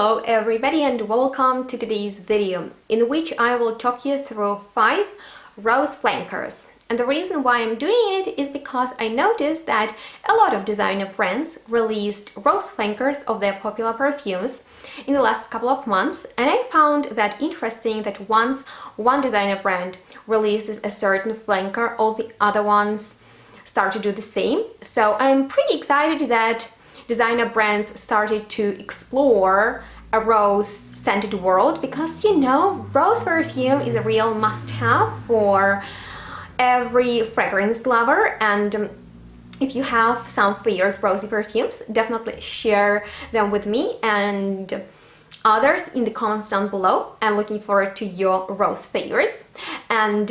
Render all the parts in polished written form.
Hello everybody and welcome to today's video, in which I will talk you through 5 rose flankers. And the reason why I'm doing it is because I noticed that a lot of designer brands released rose flankers of their popular perfumes in the last couple of months, and I found that interesting that once one designer brand releases a certain flanker, all the other ones start to do the same. So I'm pretty excited that designer brands started to explore a rose-scented world, because you know, rose perfume is a real must-have for every fragrance lover. And if you have some favorite rosy perfumes, definitely share them with me and others in the comments down below. I'm looking forward to your rose favorites. And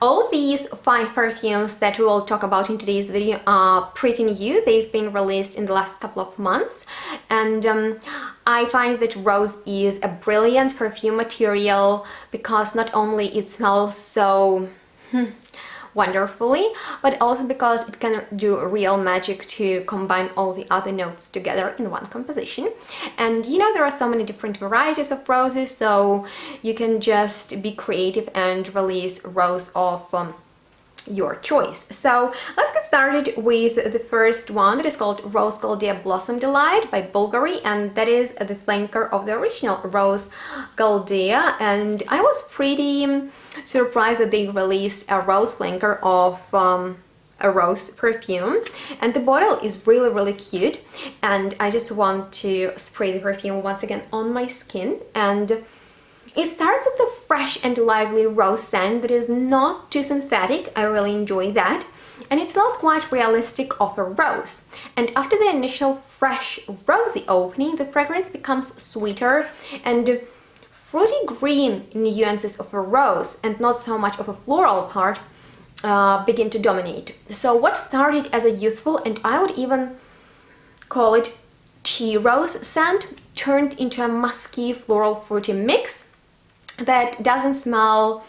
all these 5 perfumes that we will talk about in today's video are pretty new. They've been released in the last couple of months, and I find that rose is a brilliant perfume material because not only it smells so wonderfully, but also because it can do real magic to combine all the other notes together in one composition. And you know, there are so many different varieties of roses, so you can just be creative and release rose of your choice. So let's get started with the first one, that is called Rose Goldea Blossom Delight by Bulgari, and that is the flanker of the original Rose Goldea. And I was pretty surprised that they released a rose flanker of a rose perfume, and the bottle is really cute, and I just want to spray the perfume once again on my skin. And it starts with a fresh and lively rose scent that is not too synthetic. I really enjoy that. And it smells quite realistic of a rose. And after the initial fresh rosy opening, the fragrance becomes sweeter, and fruity green nuances of a rose and not so much of a floral part begin to dominate. So what started as a youthful, and I would even call it tea rose scent, turned into a musky floral fruity mix that doesn't smell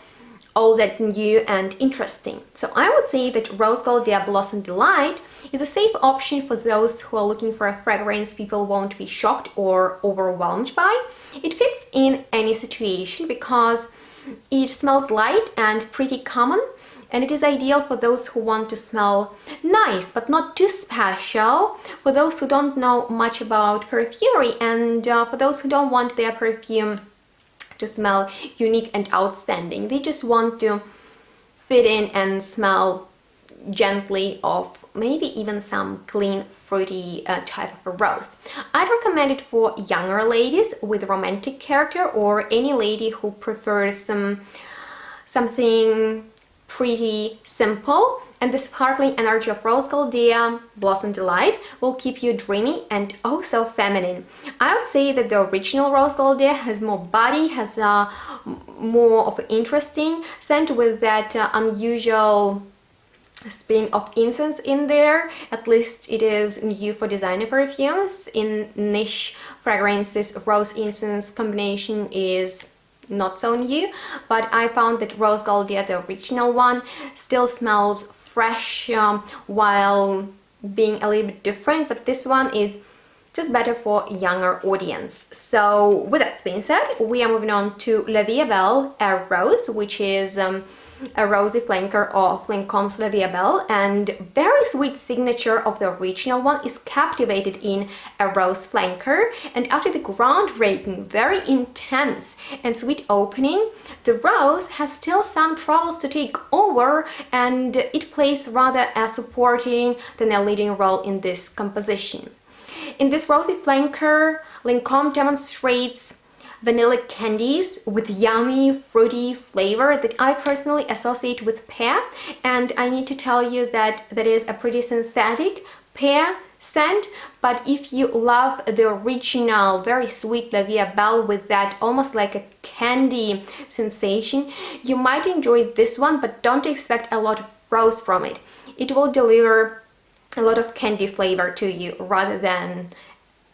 all that new and interesting. So I would say that Rose Goldea Blossom Delight is a safe option for those who are looking for a fragrance people won't be shocked or overwhelmed by. It fits in any situation because it smells light and pretty common, and it is ideal for those who want to smell nice but not too special, for those who don't know much about perfumery, and for those who don't want their perfume to smell unique and outstanding. They just want to fit in and smell gently of maybe even some clean fruity type of a rose. I'd recommend it for younger ladies with romantic character, or any lady who prefers something pretty simple. And the sparkling energy of Rose Goldea Blossom Delight will keep you dreamy and also feminine. I would say that the original Rose Goldea has more body, has more of an interesting scent with that unusual spin of incense in there. At least it is new for designer perfumes. In niche fragrances, rose incense combination is not so new, but I found that Rose Goldea, the original one, still smells fresh while being a little bit different, but this one is just better for younger audience. So with that being said, we are moving on to La Vie Belle a Rose, which is a rosy flanker of Lancome's La Vie Belle, and very sweet signature of the original one is captivated in a rose flanker. And after the groundbreaking, very intense and sweet opening, the rose has still some troubles to take over, and it plays rather a supporting than a leading role in this composition. In this rosy flanker, Lancome demonstrates vanilla candies with yummy fruity flavor that I personally associate with pear, and I need to tell you that that is a pretty synthetic pear scent. But if you love the original very sweet La Vie Belle with that almost like a candy sensation, you might enjoy this one, but don't expect a lot of rose from it. It will deliver a lot of candy flavor to you rather than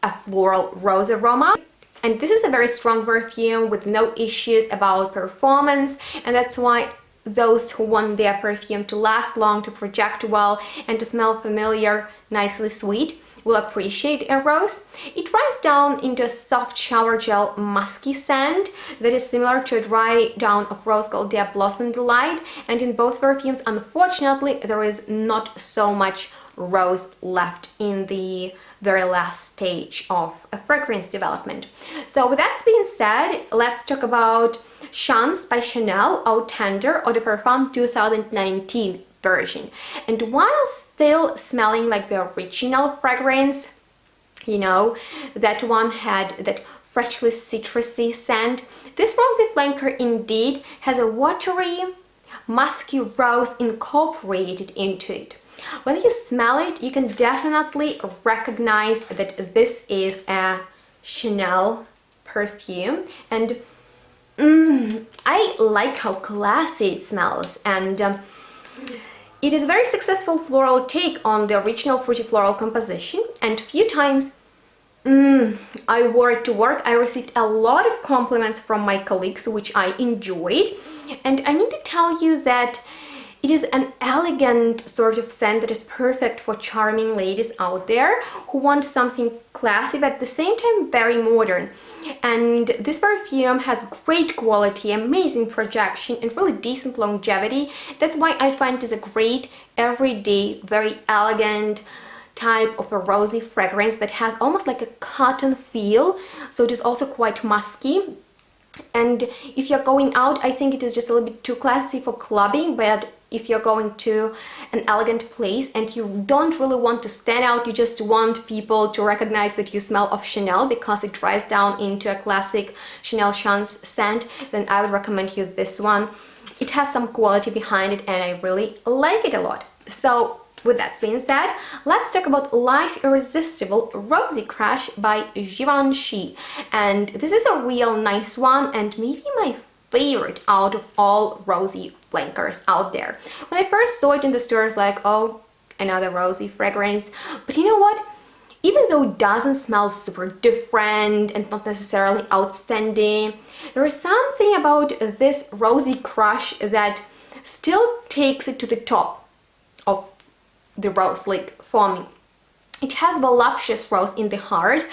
a floral rose aroma. And this is a very strong perfume with no issues about performance, and that's why those who want their perfume to last long, to project well, and to smell familiar, nicely sweet will appreciate a rose. It dries down into a soft shower gel musky scent that is similar to a dry down of Rose Goldea Blossom Delight, and in both perfumes, unfortunately, there is not so much rose left in the very last stage of a fragrance development. So with that being said, let's talk about Chance by Chanel Eau Tendre Eau de Parfum 2019 version. And while still smelling like the original fragrance, you know, that one had that freshly citrusy scent, this rosy flanker indeed has a watery, musky rose incorporated into it. When you smell it, you can definitely recognize that this is a Chanel perfume, and I like how classy it smells, and it is a very successful floral take on the original fruity floral composition, and few times I wore it to work. I received a lot of compliments from my colleagues, which I enjoyed, and I need to tell you that it is an elegant sort of scent that is perfect for charming ladies out there who want something classy but at the same time very modern. And this perfume has great quality, amazing projection, and really decent longevity. That's why I find it is a great everyday, very elegant type of a rosy fragrance that has almost like a cotton feel, so it is also quite musky. And if you're going out, I think it is just a little bit too classy for clubbing, but if you're going to an elegant place and you don't really want to stand out, you just want people to recognize that you smell of Chanel because it dries down into a classic Chanel Chance scent, then I would recommend you this one. It has some quality behind it and I really like it a lot. So with that being said, let's talk about Life Irresistible Rosy Crush by Givenchy. And this is a real nice one and maybe my favorite out of all rosy flankers out there. When I first saw it in the store, I was like, oh, another rosy fragrance. But you know what? Even though it doesn't smell super different and not necessarily outstanding, there is something about this rosy crush that still takes it to the top of the rose lake for me. It has voluptuous rose in the heart,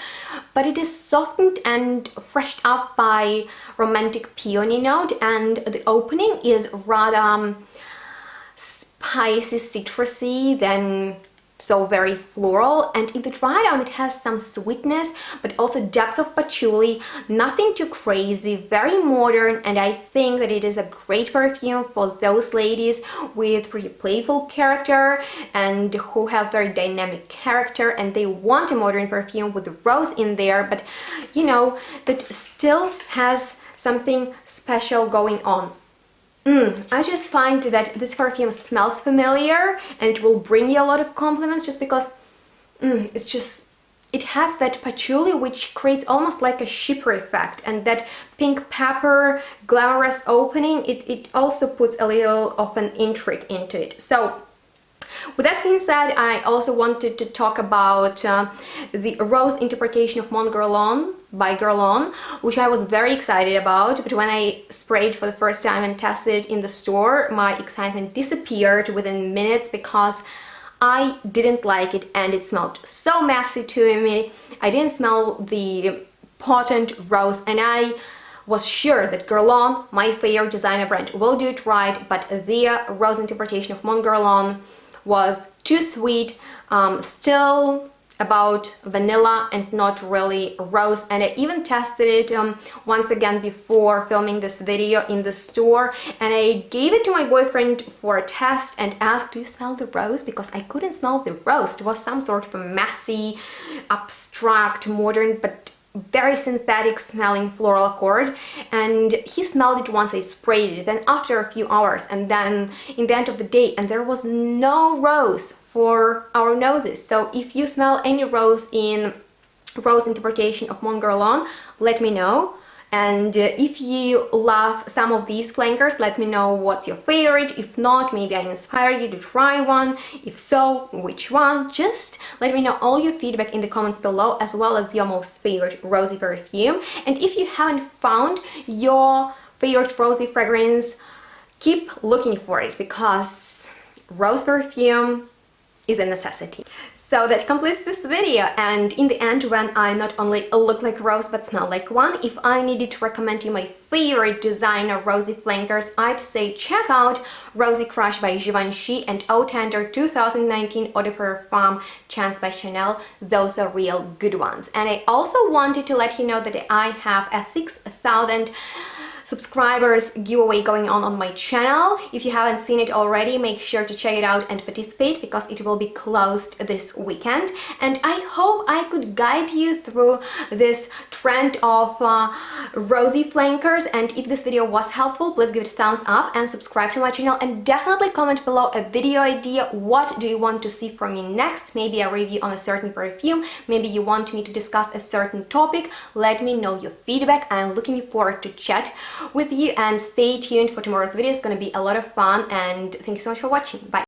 but it is softened and freshened up by romantic peony note, and the opening is rather spicy, citrusy, then so very floral, and in the dry down it has some sweetness but also depth of patchouli, nothing too crazy, very modern, and I think that it is a great perfume for those ladies with pretty playful character and who have very dynamic character and they want a modern perfume with rose in there, but you know, that still has something special going on. I just find that this perfume smells familiar and it will bring you a lot of compliments just because it has that patchouli which creates almost like a shipper effect, and that pink pepper glamorous opening, it also puts a little of an intrigue into it. So with that being said, I also wanted to talk about the rose interpretation of Mon Guerlain by Guerlain, which I was very excited about, but when I sprayed for the first time and tested it in the store, my excitement disappeared within minutes because I didn't like it and it smelled so messy to me. I didn't smell the potent rose, and I was sure that Guerlain, my favorite designer brand, will do it right, but their rose interpretation of Mon Guerlain was too sweet, still about vanilla and not really rose. And I even tested it once again before filming this video in the store, and I gave it to my boyfriend for a test and asked, do you smell the rose? Because I couldn't smell the rose. It was some sort of a messy, abstract, modern but very synthetic smelling floral accord, and he smelled it once I sprayed it, then after a few hours, and then in the end of the day, and there was no rose for our noses. So if you smell any rose in rose interpretation of Mon Guerlain, let me know. And if you love some of these flankers, let me know what's your favorite. If not, maybe I inspire you to try one. If so, which one? Just let me know all your feedback in the comments below, as well as your most favorite rosy perfume. And if you haven't found your favorite rosy fragrance, keep looking for it, because rose perfume is a necessity. So that completes this video, and in the end, when I not only look like Rose but smell like one, if I needed to recommend you my favorite designer rosy flankers, I'd say check out Rosy Crush by Givenchy and Eau Tendre 2019 Eau de Parfum Chance by Chanel. Those are real good ones. And I also wanted to let you know that I have a 6,000 subscribers giveaway going on my channel. If you haven't seen it already, make sure to check it out and participate, because it will be closed this weekend. And I hope I could guide you through this trend of rosy flankers. And if this video was helpful, please give it a thumbs up and subscribe to my channel, and definitely comment below a video idea. What do you want to see from me next? Maybe a review on a certain perfume, maybe you want me to discuss a certain topic. Let me know your feedback. I'm looking forward to chat with you, and stay tuned for tomorrow's video. It's going to be a lot of fun, and thank you so much for watching. Bye.